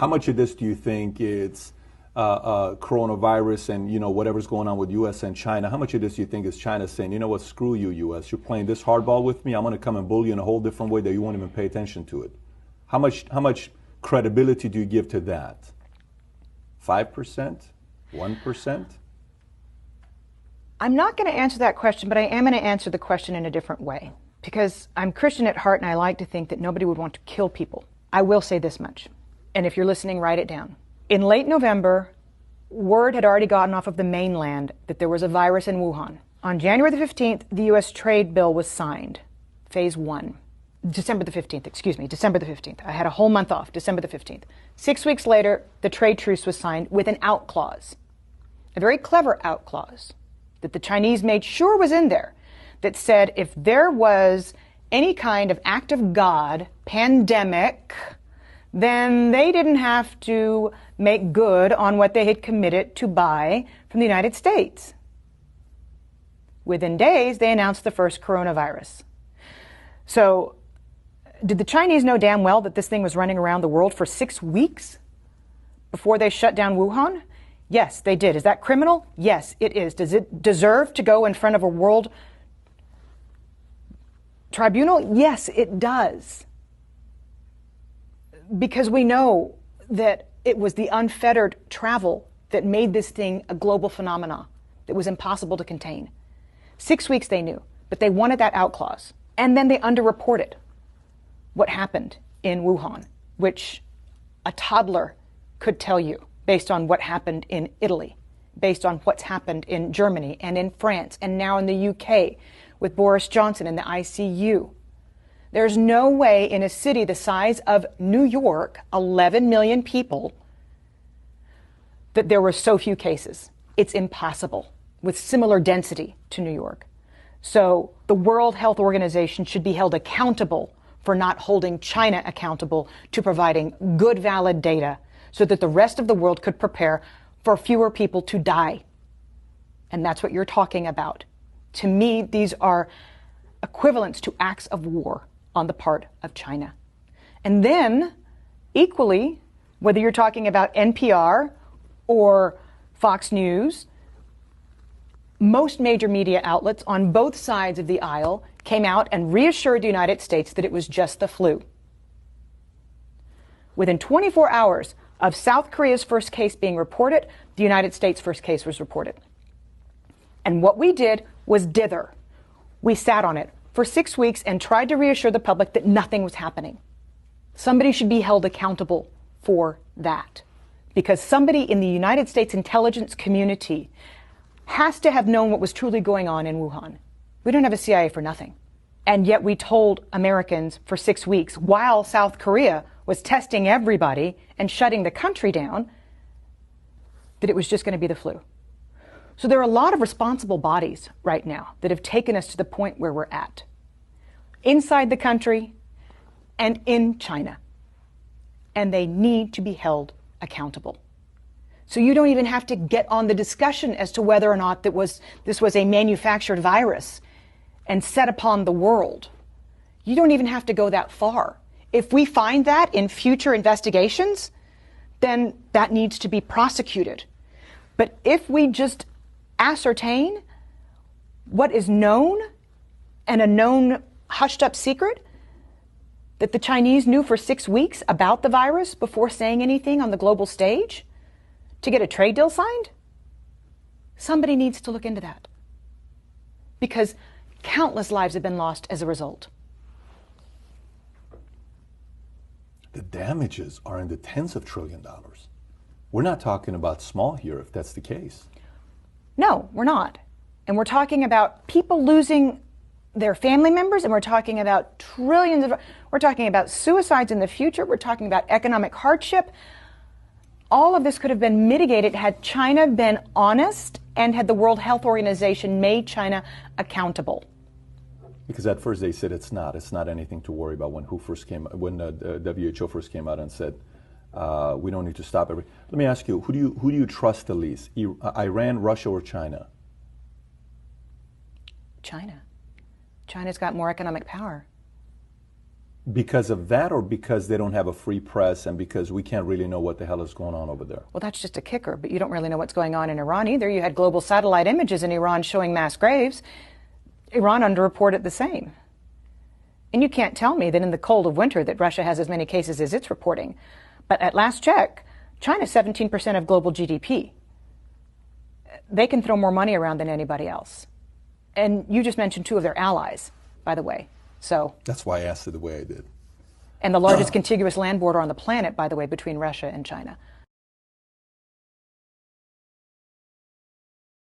How much of this do you think it's coronavirus and whatever's going on with U.S. and China? How much of this do you think is China saying, you know what, screw you, U.S. You're playing this hardball with me. I'm going to come and bully you in a whole different way that you won't even pay attention to it. How much credibility do you give to that? 5%? 1%? I'm not going to answer that question, but I am going to answer the question in a different way. Because I'm Christian at heart and I like to think that nobody would want to kill people. I will say this much, and if you're listening, write it down. In late November, word had already gotten off of the mainland that there was a virus in Wuhan. On January the 15th, the U.S. trade bill was signed, phase 1. December the 15th. I had a whole month off, December the 15th. 6 weeks later, the trade truce was signed with an out clause, a very clever out clause that the Chinese made sure was in there, that said if there was any kind of act of God, pandemic, then they didn't have to make good on what they had committed to buy from the United States. Within days, they announced the first coronavirus. So, did the Chinese know damn well that this thing was running around the world for 6 weeks before they shut down Wuhan? Yes, they did. Is that criminal? Yes, it is. Does it deserve to go in front of a world tribunal? Yes, it does. Because we know that it was the unfettered travel that made this thing a global phenomenon that was impossible to contain. 6 weeks they knew, but they wanted that out clause. And then they underreported what happened in Wuhan, which a toddler could tell you based on what happened in Italy, based on what's happened in Germany and in France and now in the UK with Boris Johnson in the ICU. There's no way in a city the size of New York, 11 million people, that there were so few cases. It's impossible with similar density to New York. So the World Health Organization should be held accountable for not holding China accountable to providing good, valid data so that the rest of the world could prepare for fewer people to die. And that's what you're talking about. To me, these are equivalents to acts of war on the part of China. And then, equally, whether you're talking about NPR or Fox News, most major media outlets on both sides of the aisle came out and reassured the United States that it was just the flu. Within 24 hours of South Korea's first case being reported, the United States' first case was reported. And what we did was dither. We sat on it for 6 weeks and tried to reassure the public that nothing was happening. Somebody should be held accountable for that, because somebody in the United States intelligence community has to have known what was truly going on in Wuhan. We don't have a CIA for nothing. And yet we told Americans for 6 weeks, while South Korea was testing everybody and shutting the country down, that it was just going to be the flu. So there are a lot of responsible bodies right now that have taken us to the point where we're at, inside the country and in China. And they need to be held accountable. So you don't even have to get on the discussion as to whether or not this was a manufactured virus and set upon the world. You don't even have to go that far. If we find that in future investigations, then that needs to be prosecuted. But if we just ascertain what is known and a known hushed up secret that the Chinese knew for 6 weeks about the virus before saying anything on the global stage to get a trade deal signed, somebody needs to look into that, because countless lives have been lost as a result. The damages are in the tens of trillions of dollars. We're not talking about small here, if that's the case. No, we're not. And we're talking about people losing their family members, and we're talking about we're talking about suicides in the future, we're talking about economic hardship. All of this could have been mitigated had China been honest and had the World Health Organization made China accountable. Because at first they said it's not anything to worry about when the WHO first came out and said we don't need to stop everything. Let me ask you, who do you trust the least? Iran, Russia, or China? China. China's got more economic power. Because of that, or because they don't have a free press and because we can't really know what the hell is going on over there? Well, that's just a kicker, but you don't really know what's going on in Iran either. You had global satellite images in Iran showing mass graves. Iran underreported the same. And you can't tell me that in the cold of winter that Russia has as many cases as it's reporting. But at last check, China's 17% of global GDP. They can throw more money around than anybody else. And you just mentioned two of their allies, by the way. So that's why I asked it the way I did. And the largest contiguous land border on the planet, by the way, between Russia and China.